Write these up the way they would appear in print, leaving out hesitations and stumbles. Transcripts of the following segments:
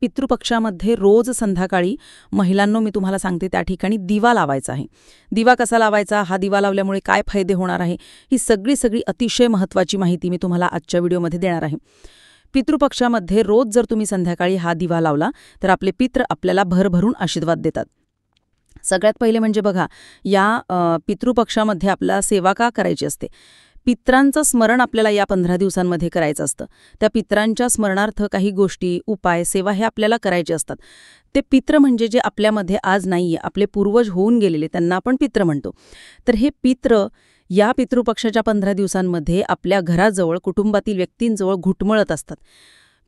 पितृपक्षामध्ये रोज संध्याकाळी महिलांनो मी तुम्हाला सांगते त्या ठिकाणी दिवा लावायचा आहे. दिवा कसा लावायचा, हा दिवा लावल्यामुळे काय फायदे होणार आहे, ही सगळी अतिशय महत्त्वाची माहिती मी तुम्हाला आजच्या व्हिडिओमध्ये देणार आहे. पितृपक्षामध्ये रोज जर तुम्ही संध्याकाळी हा दिवा लावला तर आपले पितृ आपल्याला भरभरून आशीर्वाद देतात. सगळ्यात पहिले म्हणजे बघा, या पितृपक्षामध्ये आपल्याला सेवा का करायची असते. पित्रांचं स्मरण आपल्याला या 15 दिवसांमध्ये करायचं असतं. त्या पित्रांच्या स्मरणार्थ काही गोष्टी, उपाय, सेवा हे आपल्याला करायचे असतात. ते पित्र म्हणजे जे आपल्यामध्ये आज नाहीये, आपले पूर्वज होऊन गेलेले, त्यांना आपण पित्र म्हणतो. तर हे पित्र या पितृपक्षाच्या 15 दिवसांमध्ये आपल्या घराजवळ, कुटुंबातील व्यक्तींजवळ घुटमळत असतात.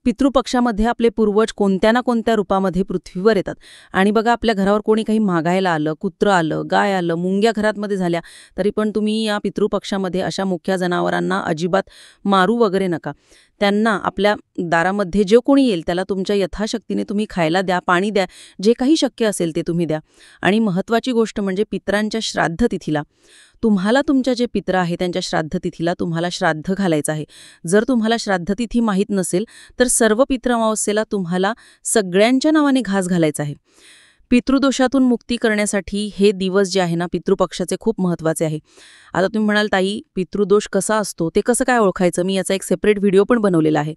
पितृपक्षामध्ये आपले पूर्वज कोणत्या ना कोणत्या रूपामध्ये पृथ्वीवर येतात. आणि बघा, आपल्या घरावर कोणी काही मागायला आलं, कुत्रं आलं, गाय आलं, मुंग्या घरामध्ये झाल्या, तरी पण तुम्ही या पितृपक्षामध्ये अशा मुख्य जनावरांना अजिबात मारू वगैरे नका. त्यांना आपल्या दारामध्ये जे कोणी येईल त्याला तुमच्या यथाशक्तीने तुम्ही खायला द्या, पाणी द्या, जे काही शक्य असेल ते तुम्ही द्या. आणि महत्त्वाची गोष्ट म्हणजे पितरांच्या श्राद्ध तिथीला तुम्हाला, तुमच्या जे पित्र आहे त्यांच्या श्राद्ध तिथीला तुम्हाला श्राद्ध घालायचं आहे. जर तुम्हाला श्राद्ध तिथी माहीत नसेल तर सर्व पितृ अमावस्येला तुम्हाला सगळ्यांच्या नावाने घास घालायचा आहे. पितृदोषातून मुक्ती करण्यासाठी हे दिवस जे आहे ना, पितृपक्षाचे खूप महत्त्वाचे आहे. आता तुम्ही म्हणाल, ताई पितृदोष कसा असतो, ते कसं काय ओळखायचं, मी याचा एक सेपरेट व्हिडिओ पण बनवलेला आहे.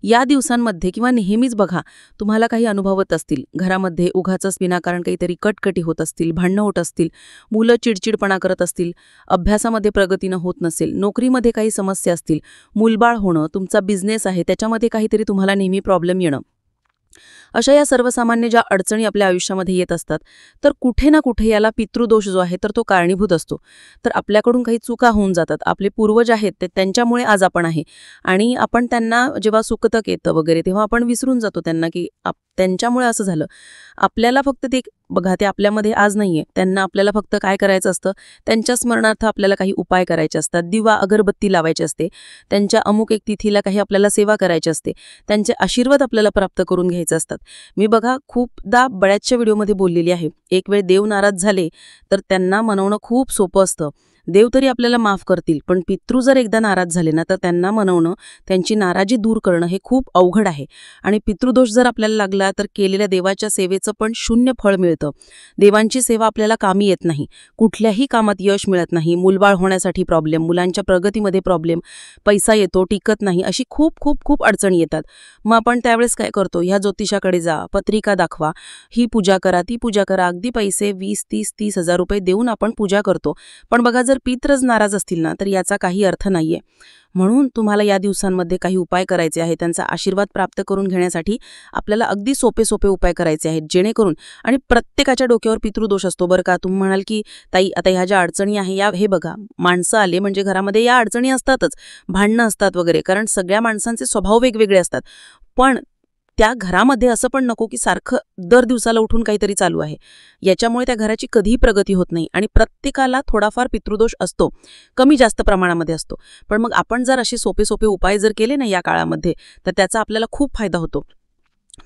या दिवसांमध्ये किंवा नेहमीच बघा, तुम्हाला काही अनुभवत असतील, घरामध्ये उगाचच विनाकारण काहीतरी कटकटी होत असतील, भांडणं होत असतील, मुलं चिडचिडपणा करत असतील, अभ्यासामध्ये प्रगती न होत नसेल, नोकरीमध्ये काही समस्या असतील, मूलबाळ होणं, तुमचा बिझनेस आहे त्याच्यामध्ये काहीतरी तुम्हाला नेहमी प्रॉब्लेम येणं, अशा या सर्वसामान्य ज्या अडचणी आपल्या आयुष्यामध्ये येत असतात, तर कुठे ना कुठे याला पितृदोष जो आहे तर तो कारणीभूत असतो. तर आपल्याकडून काही चुका होऊन जातात. आपले पूर्वज आहेत ते त्यांच्यामुळे आज आपण आहे. आणि आपण त्यांना जेव्हा सुखतक येतं वगैरे तेव्हा आपण विसरून जातो त्यांना, की त्यांच्यामुळे असं झालं. आपल्याला फक्त ते बघा, ते आपल्यामध्ये आज नाहीये. त्यांना आपल्याला फक्त काय करायचं असतं, त्यांच्या स्मरणार्थ आपल्याला काही उपाय करायचे असतात, दिवा अगरबत्ती लावायची असते, त्यांच्या अमुक एक तिथीला काही आपल्याला सेवा करायची असते, त्यांचे आशीर्वाद आपल्याला प्राप्त करून घ्यायचे असतात. मी बघा खूपदा बऱ्याचशा व्हिडिओमध्ये बोललेली आहे, एक वेळ देव नाराज झाले तर त्यांना मनवणं खूप सोपं असतं. देव तरी आपल्याला माफ करतील, पण पितृ जर एकदा नाराज झाले ना तर त्यांना मनवणं, त्यांची नाराजी दूर करणं हे खूप अवघड आहे. आणि पितृदोष जर आपल्याला लागला तर केलेल्या देवाच्या सेवेचं पण शून्य फळ मिळतं. देवांची सेवा आपल्याला कामी येत नाही, कुठल्याही कामात यश मिळत नाही, मूलबाळ होण्यासाठी प्रॉब्लेम, मुलांच्या प्रगतीमध्ये प्रॉब्लेम, पैसा येतो टिकत नाही, अशी खूप खूप खूप अडचणी येतात. मग आपण त्यावेळेस काय करतो, ह्या ज्योतिषाकडे जा, पत्रिका दाखवा, ही पूजा करा, ती पूजा करा, अगदी पैसे 20-30 हजार रुपये देऊन आपण पूजा करतो. पण बघा, जर पित्रच नाराज असतील ना तर याचा काही अर्थ नाहीये. म्हणून तुम्हाला या दिवसांमध्ये काही उपाय करायचे आहेत, त्यांचा आशीर्वाद प्राप्त करून घेण्यासाठी आपल्याला अगदी सोपे उपाय करायचे आहेत, जेणेकरून, आणि प्रत्येकाच्या डोक्यावर पितृदोष असतो बरं का. तुम्ही म्हणाल की ताई आता ह्या ज्या अडचणी आहे या, हे बघा, माणसं आले म्हणजे घरामध्ये या अडचणी असतातच, भांडणं असतात वगैरे, कारण सगळ्या माणसांचे स्वभाव वेगवेगळे असतात. पण त्या घरामध्ये असं पण नको की सारखं दर दिवसाला उठून काहीतरी चालू आहे. याच्यामुळे त्या घराची कधीही प्रगती होत नाही. आणि प्रत्येकाला थोडाफार पितृदोष असतो, कमी जास्त प्रमाणामध्ये असतो. पण मग आपण जर असे सोपे उपाय जर केले ना या काळामध्ये तर त्याचा आपल्याला खूप फायदा होतो.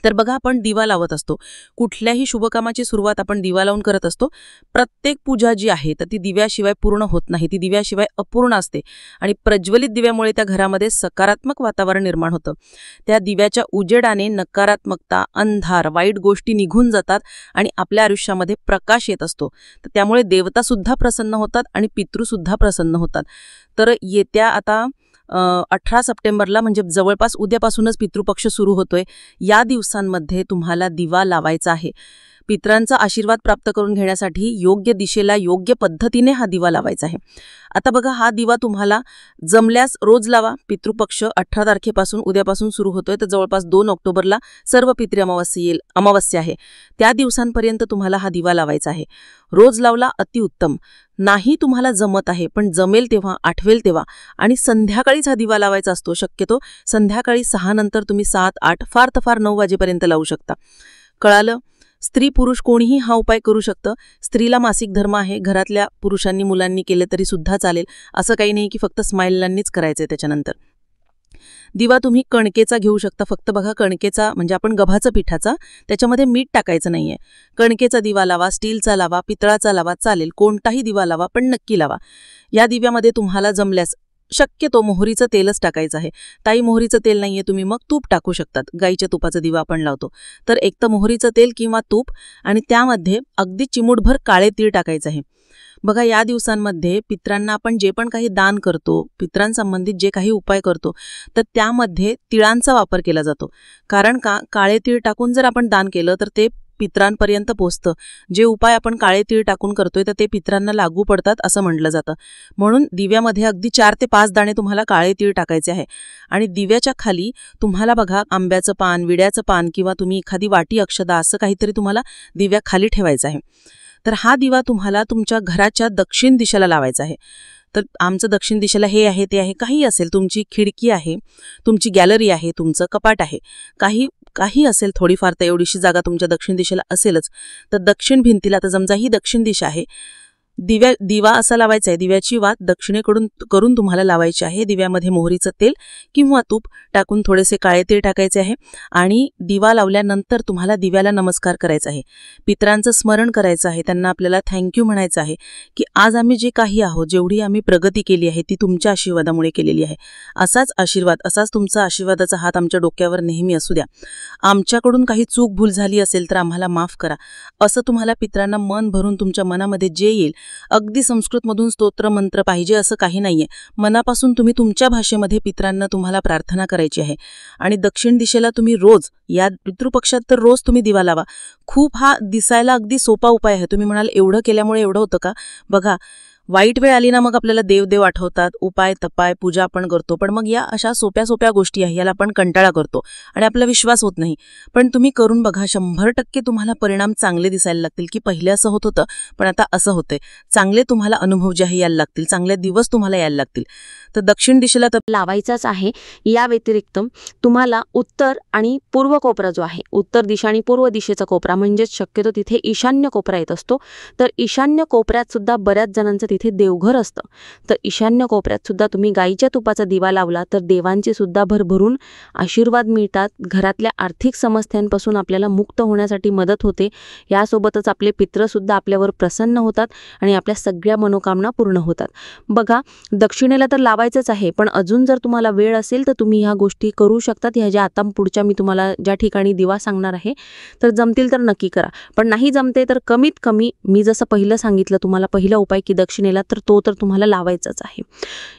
तर बघा, आपण दिवा लावत असतो, कुठल्याही शुभकामाची सुरुवात आपण दिवा लावून करत असतो. प्रत्येक पूजा जी आहे तर ती दिव्याशिवाय पूर्ण होत नाही, ती दिव्याशिवाय अपूर्ण असते. आणि प्रज्वलित दिव्यामुळे त्या घरामध्ये सकारात्मक वातावरण निर्माण होतं. त्या दिव्याच्या उजेडाने नकारात्मकता, अंधार, वाईट गोष्टी निघून जातात आणि आपल्या आयुष्यामध्ये प्रकाश येत असतो. तर त्यामुळे देवतासुद्धा प्रसन्न होतात आणि पितृसुद्धा प्रसन्न होतात. तर येत्या आता 18 सप्टेंबरला म्हणजे जवळपास उद्यापासूनच पितृपक्ष सुरू होतोय. या दिवसांमध्ये तुम्हाला दिवा लावायचा आहे. पितरांचा आशीर्वाद प्राप्त करून घेण्यासाठी योग्य दिशेला, योग्य पद्धतीने हा दिवा लावायचा आहे. आता बघा, हा दिवा तुम्हाला जमल्यास रोज लावा. पितृपक्ष 18 तारखेपासून, उद्यापासून सुरू होतोय, तर जवळपास 2 ऑक्टोबरला सर्व पितृ अमावस्या आहे. त्या दिवसांपर्यंत तुम्हाला हा दिवा लावायचा आहे. रोज लावला अतिउत्तम, नाही तुम्हाला जमत आहे पण जमेल तेव्हा, आठवेल तेव्हा, आणि संध्याकाळीच हा दिवा लावायचा असतो. शक्यतो संध्याकाळी 6 नंतर तुम्ही 7, 8, फार तर फार 9 वाजेपर्यंत लावू शकता. कळालं? स्त्री पुरुष कोणीही हा उपाय करू शकतं. स्त्रीला मासिक धर्म आहे, घरातल्या पुरुषांनी मुलांनी केले तरी सुद्धा चालेल. असं काही नाही की फक्त स्माईलांनीच करायचंय. त्याच्यानंतर दिवा तुम्ही कणकेचा घेऊ शकता. फक्त बघा, कणकेचा म्हणजे आपण गव्हाचं पिठाचा, त्याच्यामध्ये मीठ टाकायचं नाहीये. कणकेचा दिवा लावा, स्टीलचा लावा, पितळाचा लावा, चालेल, कोणताही दिवा लावा, पण नक्की लावा. या दिव्यामध्ये तुम्हाला जमल्यास शक्यतो मोहरीचं तेलच टाकायचं आहे. ताई मोहरीचं तेल नाहीये, तुम्ही मग तूप टाकू शकतात. गाईच्या तुपाचा दिवा आपण लावतो तर एक तर मोहरीचं तेल किंवा तूप आणि त्यामध्ये अगदी चिमूटभर काळे तीळ टाकायचं आहे. बघा, या दिवसांमध्ये पितरांना आपण जे पण काही दान करतो, पितरांसंबंधित जे काही उपाय करतो, तर त्यामध्ये तिळांचा वापर केला जातो. कारण का, काळे तीळ टाकून जर आपण दान केलं तर ते पितरांपर्यंत पोचतं. जे उपाय आपण काळे तीळ टाकून करतोय तर ते पितरांना लागू पडतात असं म्हटलं जातं. म्हणून दिव्यामध्ये अगदी 4 ते 5 दाणे तुम्हाला काळे तीळ टाकायचे आहे. आणि दिव्याच्या खाली तुम्हाला बघा आंब्याचं पान, विड्याचं पान किंवा तुम्ही एखादी वाटी अक्षदा असं काहीतरी तुम्हाला दिव्याखाली ठेवायचं आहे. तर हा दिवा तुम्हाला तुमच्या घराच्या दक्षिण दिशेला लावायचा आहे. तर आमचं दक्षिण दिशेला हे आहे ते आहे, काही असेल, तुमची खिडकी आहे, तुमची गॅलरी आहे, तुमचं कपाट आहे, काही असेल, थोडीफार तर एवढीशी जागा तुमच्या दक्षिण दिशेला असेलच. तर दक्षिण भिंतीला, तर समजा ही दक्षिण दिशा आहे, दिवा असा लावायचा आहे. दिव्याची वात दक्षिणेकडून करून तुम्हाला लावायची आहे. दिव्यामध्ये मोहरीचं तेल किंवा तूप टाकून थोडेसे काळे तीळ टाकायचे आहे आणि दिवा लावल्यानंतर तुम्हाला दिव्याला नमस्कार करायचा आहे. पितरांचं स्मरण करायचं आहे. त्यांना आपल्याला थँक्यू म्हणायचं आहे की आज आम्ही जे काही आहोत, जेवढी आम्ही प्रगती केली आहे ती तुमच्या आशीर्वादामुळे केलेली आहे. असाच आशीर्वाद, असाच तुमचा आशीर्वादाचा हात आमच्या डोक्यावर नेहमी असू द्या. आमच्याकडून काही चूक भूल झाली असेल तर आम्हाला माफ करा, असं तुम्हाला पितरांना मन भरून तुमच्या मनामध्ये जे येईल, अगदी संस्कृतमधून स्तोत्र मंत्र पाहिजे असं काही नाहीये, मनापासून तुम्ही तुमच्या भाषेमध्ये पितरांना तुम्हाला प्रार्थना करायची आहे. आणि दक्षिण दिशेला तुम्ही रोज, या पितृपक्षात तर रोज तुम्ही दिवा लावा. खूप हा दिसायला अगदी सोपा उपाय आहे. तुम्ही म्हणाल एवढं केल्यामुळे एवढं होतं का? बघा, वाईट वेळ आली ना मग आपल्याला देव आठवतात, उपाय तपाय पूजा आपण करतो, पण मग या अशा सोप्या गोष्टी आहे, याला आपण कंटाळा करतो आणि आपला विश्वास होत नाही. पण तुम्ही करून बघा, 100% तुम्हाला परिणाम चांगले दिसायला लागतील की पहिले असं होत होतं पण आता असं होतंय. चांगले तुम्हाला अनुभव जे आहे यायला लागतील, चांगले दिवस तुम्हाला यायला लागतील. तर दक्षिण दिशेला तर लावायचाच आहे. या व्यतिरिक्त तुम्हाला उत्तर आणि पूर्व कोपरा जो आहे, उत्तर दिशा आणि पूर्व दिशेचा कोपरा म्हणजेच शक्यतो तिथे ईशान्य कोपरा येत असतो. तर ईशान्य कोपऱ्यात सुद्धा बऱ्याच जणांचं तिथे देवघर असतं. तर ईशान्य कोपऱ्यात सुद्धा तुम्ही गाईच्या तुपाचा दिवा लावला तर देवांचे सुद्धा भरभरून आशीर्वाद मिळतात. घरातल्या आर्थिक समस्यांपासून आपल्याला मुक्त होण्यासाठी मदत होते. यासोबतच आपले पित्र सुद्धा आपल्यावर प्रसन्न होतात आणि आपल्या सगळ्या मनोकामना पूर्ण होतात. बघा, दक्षिणेला तर लावायचंच आहे, पण अजून जर तुम्हाला वेळ असेल तर तुम्ही ह्या गोष्टी करू शकतात. ह्या ज्या आता पुढच्या मी तुम्हाला ज्या ठिकाणी दिवा सांगणार आहे, तर जमतील तर नक्की करा. पण नाही जमते तर कमीत कमी मी जसं पहिलं सांगितलं तुम्हाला, पहिला उपाय की दक्षिणेला, तर तो तर तुम्हाला लावायचाच आहे.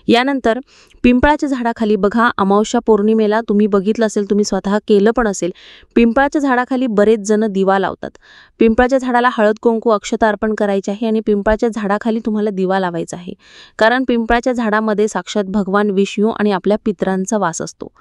यानंतर पिंपळाच्या झाडाखाली बघा, अमावस्या पौर्णिमेला तुम्ही बघितलं असेल, तुम्ही स्वतः केलं पण असेल, पिंपळाच्या झाडाखाली बरेच जण दिवा लावतात. पिंपळाच्या झाडाला हळद कुंकू अक्षता अर्पण करायचे आहे आणि पिंपळाच्या झाडाखाली तुम्हाला दिवा लावायचा आहे. कारण पिंपळाच्या झाडामध्ये साक्षात भगवान विष्णू आणि आपल्या पितरांचा वास असतो.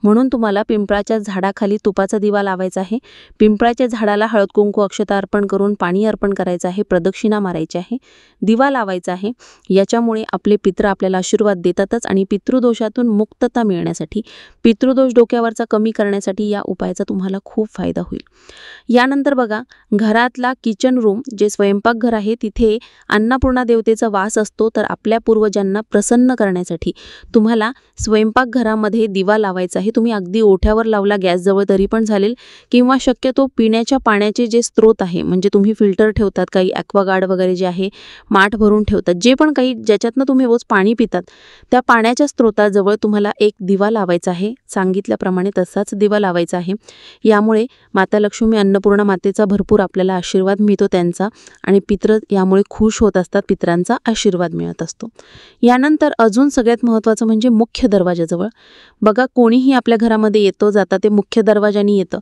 म्हणून तुम्हाला पिंपळाच्या झाडाखाली तुपाचा दिवा लावायचा आहे. पिंपळाच्या झाडाला हळद कुंकू अक्षता अर्पण करून पाणी अर्पण करायचं आहे, प्रदक्षिणा मारायची आहे, दिवा लावायचा आहे. याच्यामुळे आपले पित्र आपल्याला आशीर्वाद देतातच आणि पितृदोषातून मुक्तता मिळण्यासाठी, पितृदोष डोक्यावरचा कमी करण्यासाठी या उपायाचा तुम्हाला खूप फायदा होईल. यानंतर बघा, घरातला किचन रूम जे स्वयंपाकघर आहे तिथे अन्नपूर्णा देवतेचा वास असतो. तर आपल्या पूर्वजांना प्रसन्न करण्यासाठी तुम्हाला स्वयंपाकघरामध्ये दिवा लावायचा आहे. तुम्ही अगदी ओठ्यावर लावला गॅसजवळ तरी पण चालेल, किंवा शक्यतो पिण्याच्या पाण्याचे जे स्रोत आहे, म्हणजे तुम्ही फिल्टर ठेवतात, काही ॲक्वागार्ड वगैरे जे आहे माठ भरून ठेवतात, जे पण काही ज्याच्यातनं तुम्ही रोज पाणी पितात, त्या पाण्याच्या स्रोताजवळ तुम्हाला एक दिवा लावायचा आहे. सांगितल्याप्रमाणे तसाच दिवा लावायचा आहे. यामुळे माता लक्ष्मी, अन्नपूर्णा मातेचा भरपूर आपल्याला आशीर्वाद मिळतो त्यांचा, आणि पित्र यामुळे खुश होत असतात, पितरांचा आशीर्वाद मिळत असतो. यानंतर अजून सगळ्यात महत्त्वाचं म्हणजे मुख्य दरवाजाजवळ बघा, कोणीही आपल्या घरामध्ये येतो जाता ते मुख्य दरवाजाने येतं.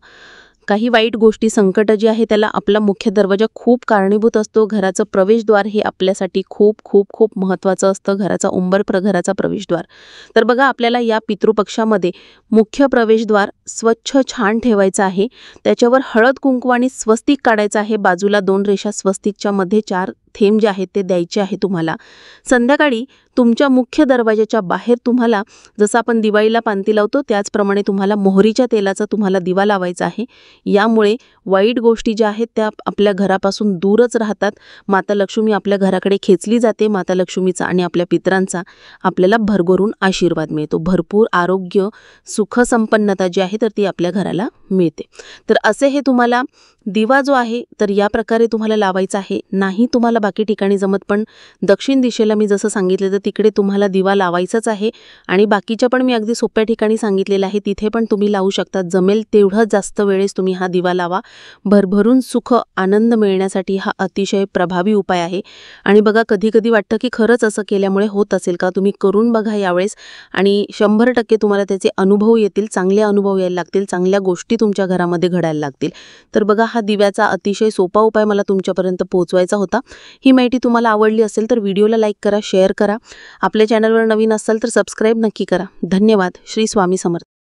काही वाईट गोष्टी, संकट जे आहे त्याला आपला मुख्य दरवाजा खूप कारणीभूत असतो. घराचं प्रवेशद्वार हे आपल्यासाठी खूप खूप खूप महत्त्वाचं असतं, घराचा घराचा प्रवेशद्वार. तर बघा, आपल्याला या पितृपक्षामध्ये मुख्य प्रवेशद्वार स्वच्छ छान ठेवायचं आहे. त्याच्यावर हळद कुंकू आणि स्वस्तिक काढायचं आहे. बाजूला 2 रेषा स्वस्तिकच्या मध्ये 4 थेंब जे आहेत ते द्यायचे आहे तुम्हाला. संध्याकाळी तुमच्या मुख्य दरवाजाच्या बाहेर तुम्हाला, जसं आपण दिवाळीला पांती लावतो त्याचप्रमाणे तुम्हाला मोहरीच्या तेलाचा तुम्हाला दिवा लावायचा आहे. यामुळे वाईट गोष्टी ज्या आहेत त्या आपल्या घरापासून दूरच राहतात. माता लक्ष्मी आपल्या घराकडे खेचली जाते. माता लक्ष्मीचा आणि आपल्या पितरांचा आपल्याला भरभरून आशीर्वाद मिळतो. भरपूर आरोग्य, सुख, संपन्नता जी आहे तर ती आपल्या घराला मिळते. तर असे हे तुम्हाला दिवा जो आहे तर या प्रकारे तुम्हाला लावायचा आहे. नाही तुम्हाला बाकी ठिकाणी जमत पण दक्षिण दिशेला मी जसं सांगितलं तर तिकडे तुम्हाला दिवा लावायचाच आहे. आणि बाकीच्या पण मी अगदी सोप्या ठिकाणी सांगितलेलं आहे, तिथे पण तुम्ही लावू शकता. जमेल तेवढं जास्त वेळेस तुम्ही हा दिवा लावा. भरभरून सुख आनंद मिळण्यासाठी हा अतिशय प्रभावी उपाय आहे. आणि बघा कधी कधी वाटतं की खरंच असं केल्यामुळे होत असेल का. तुम्ही करून बघा यावेळेस आणि 100% तुम्हाला त्याचे अनुभव येतील, चांगले अनुभव यायला लागतील, चांगल्या गोष्टी तुमच्या घरामध्ये घडायला लागतील. तर बघा हा दिव्याचा अतिशय सोपा उपाय मला तुमच्यापर्यंत पोहोचवायचा होता. ही माहिती तुम्हाला आवडली असेल तर व्हिडिओला लाईक करा, शेअर करा. आपल्या चॅनलवर नवीन असाल तर सबस्क्राईब नक्की करा. धन्यवाद. श्री स्वामी समर्थ.